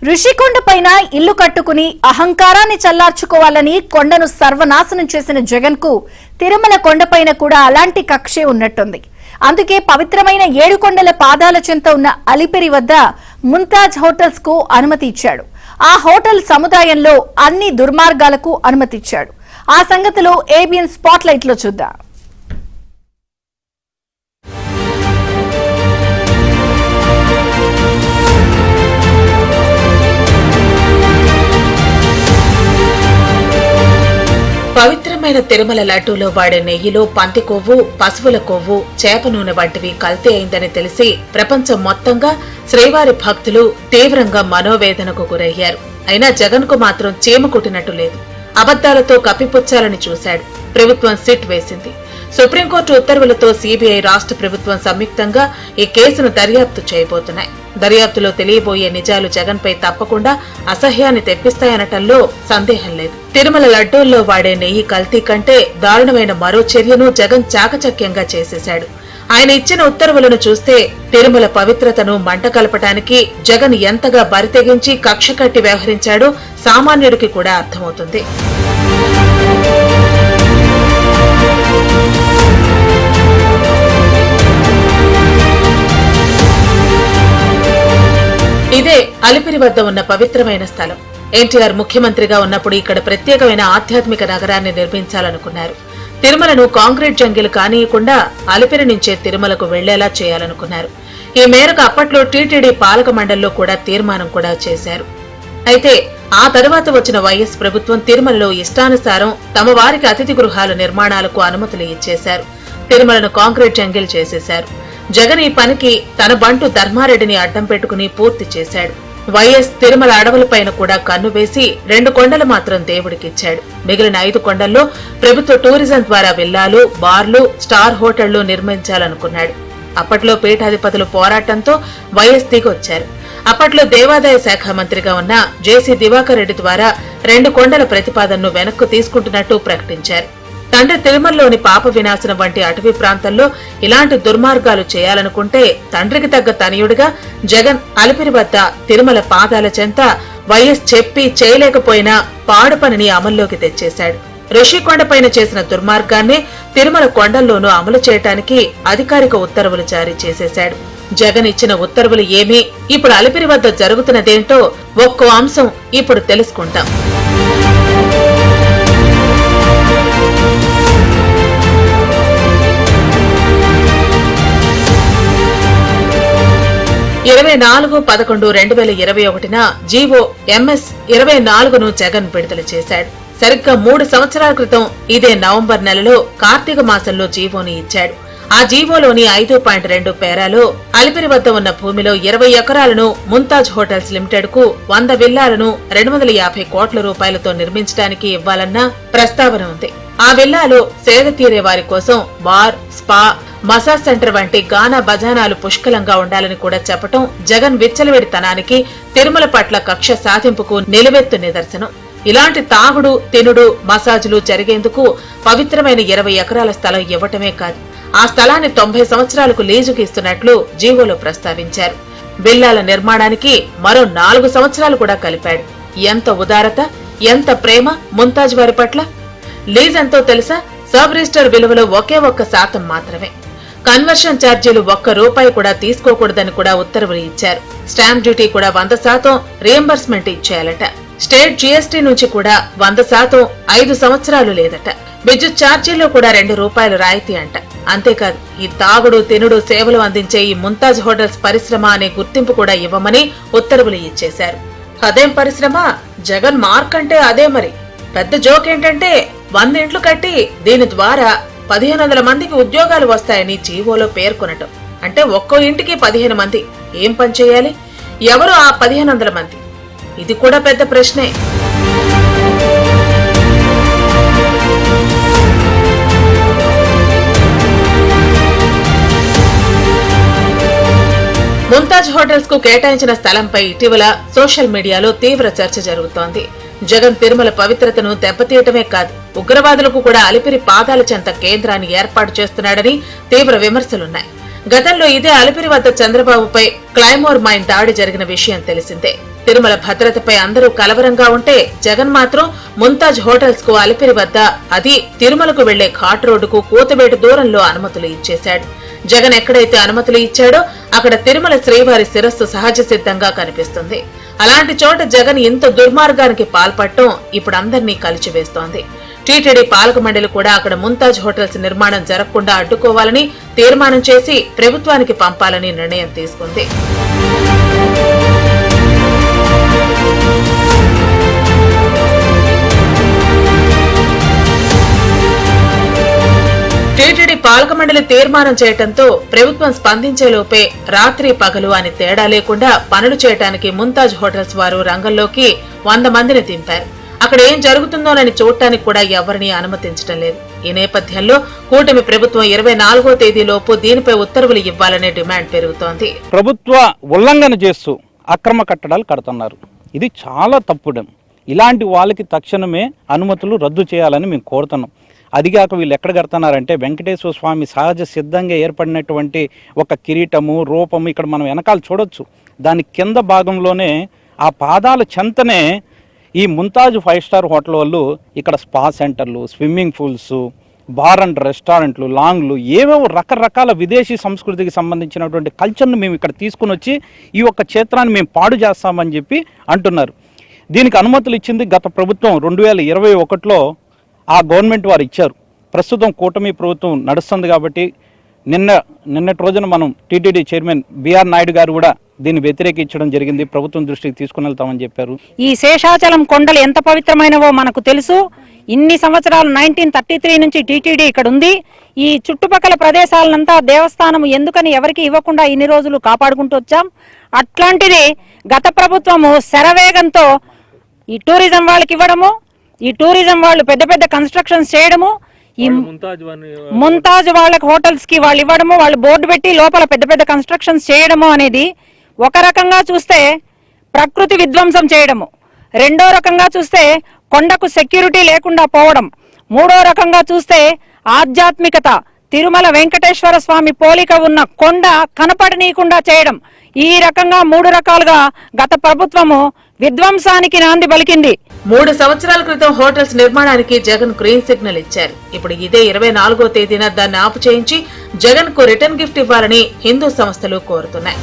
ఋషికొండ పైన ఇల్లు కట్టుకుని అహంకారాన్ని చల్లార్చుకోవాలని కొండను సర్వనాశనం చేసిన జగన్ కు తిరుమల కొండపైన కూడా అలాంటి కక్షే ఉన్నట్టుంది. అందుకే పవిత్రమైన 7 కొండల పాదాల చెంత ఉన్న అలిపిరి వద్ద ముంతాజ్ హోటల్స్ కు అనుమతి ఇచ్చాడు. ఆ హోటల్ సముదాయంలో అన్ని దుర్మార్గాలకు అనుమతి ఇచ్చాడు. ఆ సంగతిలో ఏబిఎన్ స్పాట్ లైట్ లో చూద్దాం. పవిత్రమైన తిరుమల లడ్డూలో వాడే నెయ్యిలో పంది కొవ్వు, పశువుల కొవ్వు, చేప నూనె వంటివి కల్తీ అయిందని తెలిసి ప్రపంచం మొత్తంగా శ్రీవారి భక్తులు తీవ్రంగా మనోవేదనకు గురయ్యారు. అయినా జగన్ కు మాత్రం చీమ కుట్టినట్టు లేదు. అబద్దాలతో కప్పిపుచ్చాలని చూశాడు. ప్రభుత్వం సిట్ వేసింది. సుప్రీంకోర్టు ఉత్తర్వులతో సిబిఐ, రాష్ట్ర ప్రభుత్వం సంయుక్తంగా ఈ కేసును దర్యాప్తు చేయబోతున్నాయి. దర్యాప్తులో తెలియబోయే నిజాలు జగన్ పై తప్పకుండా అసహ్యాన్ని తెప్పిస్తాయనటంలో సందేహం లేదు. తిరుమల లడ్డూల్లో వాడే నెయ్యి కల్తీ కంటే దారుణమైన మరో చర్యను జగన్ చాకచక్యంగా చేసేశాడు. ఆయన ఇచ్చిన ఉత్తర్వులను చూస్తే తిరుమల పవిత్రతను మంట కలపటానికి జగన్ ఎంతగా బరితెగించి కక్ష కట్టి వ్యవహరించాడో సామాన్యుడికి కూడా అర్థమవుతుంది. ఇదే అలిపిరి వద్ద ఉన్న పవిత్రమైన స్థలం. ఎన్టీఆర్ ముఖ్యమంత్రిగా ఉన్నప్పుడు ఇక్కడ ప్రత్యేకమైన ఆధ్యాత్మిక నగరాన్ని నిర్మించాలనుకున్నారు. తిరుమలను కాంక్రీట్ జంగిల్ కానీయకుండా అలిపిరి నుంచే తిరుమలకు వెళ్లేలా చేయాలనుకున్నారు. ఈ మేరకు అప్పట్లో టీటీడీ పాలక మండలిలో కూడా తీర్మానం కూడా చేశారు. అయితే ఆ తరువాత వచ్చిన వైఎస్ ప్రభుత్వం తిరుమలలో ఇష్టానుసారం తమ వారికి అతిథి గృహాల నిర్మాణాలకు అనుమతులు ఇచ్చేశారు. తిరుమలను కాంక్రీట్ జంగిల్ చేసేశారు. జగన్ ఈ పనికి తన బంటు ధర్మారెడ్డిని అడ్డం పెట్టుకుని పూర్తి చేశాడు. వైఎస్ తిరుమల అడవులపైన కూడా కన్ను వేసి 2 కొండలు మాత్రం దేవుడికిచ్చాడు. మిగిలిన 5 కొండల్లో ప్రభుత్వ టూరిజం ద్వారా విల్లాలు, బార్లు, స్టార్ హోటళ్లు నిర్మించాలనుకున్నాడు. అప్పట్లో పీఠాధిపతులు పోరాటంతో వైఎస్ దిగొచ్చారు. అప్పట్లో దేవాదాయ శాఖ మంత్రిగా ఉన్న జేసీ దివాకర్ రెడ్డి ద్వారా 2 కొండల ప్రతిపాదనను వెనక్కు తీసుకుంటున్నట్టు ప్రకటించారు. తండ్రి తిరుమలలోని పాప వినాశనం వంటి అటవీ ప్రాంతాల్లో ఇలాంటి దుర్మార్గాలు చేయాలనుకుంటే తండ్రికి తగ్గ తనయుడిగా జగన్ అలిపిరి వద్ద తిరుమల పాదాల చెంత వైఎస్ చెప్పి చేయలేకపోయినా పాడు పనిని అమల్లోకి తెచ్చేశాడు. ఋషికొండపైన చేసిన దుర్మార్గాన్నే తిరుమల కొండల్లోనూ అమలు చేయటానికి అధికారిక ఉత్తర్వులు జారీ చేసేశాడు. జగన్ ఇచ్చిన ఉత్తర్వులు ఏమీ, ఇప్పుడు అలిపిరి వద్ద జరుగుతున్నదేంటో ఒక్కో అంశం ఇప్పుడు తెలుసుకుంటాం. (24-11-2021) జీవో ఎంఎస్ 24ను జగన్ విడుదల చేశాడు. సరిగ్గా 3 సంవత్సరాల క్రితం ఇదే నవంబర్ నెలలో కార్తీక మాసంలో జీవోని ఇచ్చాడు. ఆ జీవోలోని 5.2 పేరాలో అలిపిరి వద్ద ఉన్న భూమిలో 20 ఎకరాలను ముంతాజ్ హోటల్స్ లిమిటెడ్ కు 100 విల్లాలను 250 కోట్ల రూపాయలతో నిర్మించడానికి ఇవ్వాలన్న ప్రస్తావన ఉంది. ఆ విల్లాలో సేద తీరే వారి కోసం బార్, స్పా, మసాజ్ సెంటర్ వంటి గానా బజానాలు పుష్కలంగా ఉండాలని కూడా చెప్పటం జగన్ విచ్చలవిడితనానికి, తిరుమల పట్ల కక్ష సాధింపుకు నిలువెత్తు నిదర్శనం. ఇలాంటి తాగుడు, తినుడు, మసాజులు జరిగేందుకు పవిత్రమైన 20 ఎకరాల స్థలం ఇవ్వటమే కాదు, ఆ స్థలాన్ని 90 సంవత్సరాలకు లీజుకు ఇస్తున్నట్లు జీవోలో ప్రస్తావించారు. విల్లాల నిర్మాణానికి మరో 4 సంవత్సరాలు కూడా కలిపాడు. ఎంత ఉదారత, ఎంత ప్రేమ ముంతాజ్ వారి పట్ల! లీజ్ ఎంతో తెలుసా? సబ్ రిజిస్టర్ విలువలో ఒకే 1% మాత్రమే. కన్వర్షన్ ఛార్జీలు ₹1 కూడా తీసుకోకూడదని కూడా ఉత్తర్వులు ఇచ్చారు. స్టాంప్ డ్యూటీ కూడా 100% రియంబర్స్మెంట్ ఇచ్చేయాలట. స్టేట్ జీఎస్టీ నుంచి కూడా 100% 5 సంవత్సరాలు లేదట. విద్యుత్ ఛార్జీల్లో కూడా ₹2 రాయితీ అంట. అంతేకాదు, ఈ తాగుడు, తినుడు సేవలు అందించే ఈ ముంతాజ్ హోటల్స్ పరిశ్రమ అనే గుర్తింపు కూడా ఇవ్వమని ఉత్తర్వులు ఇచ్చేశారు. అదేం పరిశ్రమ? జగన్ మార్క్ అంటే అదే. మరి పెద్ద జోక్ ఏంటంటే 100 ఇంట్లు కట్టి దీని ద్వారా 1500 మందికి ఉద్యోగాలు వస్తాయని జీవోలో పేర్కొనటం. అంటే ఒక్కో ఇంటికి 15 మంది. ఏం పని చేయాలి? ఎవరు ఆ 1500 మంది? ఇది కూడా పెద్ద ప్రశ్నే. ముంతాజ్ హోటల్స్ కు కేటాయించిన స్థలంపై ఇటీవల సోషల్ మీడియాలో తీవ్ర చర్చ జరుగుతోంది. జగన్ తిరుమల పవిత్రతను దెబ్బతీయటమే కాదు, ఉగ్రవాదులకు కూడా అలిపిరి పాదాల చెంత కేంద్రాన్ని ఏర్పాటు చేస్తున్నాడని తీవ్ర విమర్శలున్నాయి. గతంలో ఇదే అలిపిరి వద్ద చంద్రబాబుపై క్లైమోర్ మైన్ దాడి జరిగిన విషయం తెలిసిందే. తిరుమల భద్రతపై అందరూ కలవరంగా ఉంటే జగన్ మాత్రం ముంతాజ్ హోటల్స్ కు అలిపిరి వద్ద, అది తిరుమలకు వెళ్లే ఘాట్ రోడ్డుకు కూతవేటు దూరంలో అనుమతులు ఇచ్చేశాడు. జగన్ ఎక్కడైతే అనుమతులు ఇచ్చాడో అక్కడ తిరుమల శ్రీవారి శిరస్సు సహజ సిద్ధంగా కనిపిస్తుంది. అలాంటి చోట జగన్ ఇంత దుర్మార్గానికి పాల్పడటం ఇప్పుడు అందరినీ కలిచివేస్తోంది. టీటీడీ పాలక మండలి కూడా అక్కడ ముంతాజ్ హోటల్స్ నిర్మాణం జరగకుండా అడ్డుకోవాలని తీర్మానం చేసి ప్రభుత్వానికి పంపాలని నిర్ణయం తీసుకుంది. టీటీడీ పాలక మండలి తీర్మానం చేయడంతో ప్రభుత్వం స్పందించేలోపే రాత్రి పగలు అని తేడా లేకుండా పనులు చేయడానికి ముంతాజ్ హోటల్స్ వారు రంగంలోకి 100 మందిని దింపారు. అక్కడ ఏం జరుగుతుందోనని చూడటానికి కూడా ఎవరిని అనుమతించడం లేదు. ఈ నేపథ్యంలో కూటమి ప్రభుత్వం 24వ తేదీలోపు దీనిపై ఉత్తర్వులు ఇవ్వాలనే డిమాండ్ పెరుగుతోంది. ప్రభుత్వ ఉల్లంఘన చేస్తూ అక్రమ కట్టడాలు కడుతున్నారు. ఇది చాలా తప్పుడం. ఇలాంటి వాళ్ళకి తక్షణమే అనుమతులు రద్దు చేయాలని మేము కోరుతున్నాం. అదిగాక వీళ్ళు ఎక్కడ కడుతున్నారంటే వెంకటేశ్వర స్వామి సహజ సిద్ధంగా ఏర్పడినటువంటి ఒక కిరీటము, రూపము ఇక్కడ మనం వెనకాల చూడొచ్చు. దాని కింద భాగంలోనే ఆ పాదాల చెంతనే ఈ ముంతాజ్ 5 స్టార్ హోటల్ వాళ్ళు ఇక్కడ స్పా సెంటర్లు, స్విమ్మింగ్ పూల్స్, బార్ అండ్ రెస్టారెంట్లు, లాంగ్లు, ఏవేవో రకరకాల విదేశీ సంస్కృతికి సంబంధించినటువంటి కల్చర్ను మేము ఇక్కడ తీసుకుని వచ్చి ఈ ఒక్క క్షేత్రాన్ని మేము పాడు చేస్తామని చెప్పి అంటున్నారు. దీనికి అనుమతులు ఇచ్చింది గత ప్రభుత్వం 2021లో ఆ గవర్నమెంట్ వారు ఇచ్చారు. ప్రస్తుతం కూటమి ప్రభుత్వం నడుస్తుంది కాబట్టి నిన్నటి రోజున మనం టీటీడీ చైర్మన్ బిఆర్ నాయుడు గారు కూడా దీన్ని వ్యతిరేకించడం జరిగింది. ప్రభుత్వం దృష్టికి తీసుకుని వెళ్తామని చెప్పారు. ఈ శేషాచలం కొండలు ఎంత పవిత్రమైనవో మనకు తెలుసు. ఇన్ని సంవత్సరాలు 1933 నుంచి టీటీడీ ఇక్కడ ఉంది. ఈ చుట్టుపక్కల ప్రదేశాలనంతా దేవస్థానం ఎందుకని ఎవరికి ఇవ్వకుండా ఇన్ని రోజులు కాపాడుకుంటూ వచ్చాం. అట్లాంటిది గత ప్రభుత్వము శరవేగంతో ఈ టూరిజం వాళ్ళకి ఇవ్వడము, ఈ టూరిజం వాళ్ళు పెద్ద పెద్ద కన్స్ట్రక్షన్స్ చేయడము, ఈ ముంతాజ్ వాళ్ళకి హోటల్స్ కి వాళ్ళు ఇవ్వడము, వాళ్ళు బోర్డు పెట్టి లోపల పెద్ద పెద్ద కన్స్ట్రక్షన్స్ చేయడము అనేది ఒక రకంగా చూస్తే ప్రకృతి విధ్వంసం చేయడము, రెండో రకంగా చూస్తే కొండకు సెక్యూరిటీ లేకుండా పోవడం, మూడో రకంగా చూస్తే ఆధ్యాత్మికత, తిరుమల వెంకటేశ్వర స్వామి పోలిక ఉన్న కొండ కనపడనీయకుండా చేయడం. ఈ రకంగా 3 రకాలుగా గత ప్రభుత్వము విధ్వంసానికి నాంది పలికింది. 3 సంవత్సరాల క్రితం హోటల్స్ నిర్మాణానికి జగన్ గ్రీన్ సిగ్నల్ ఇచ్చారు. ఇప్పుడు ఇదే 24వ తేదీన దాన్ని ఆపు చేయించి జగన్ కు రిటర్న్ గిఫ్ట్ ఇవ్వాలని హిందూ సంస్థలు కోరుతున్నాయి.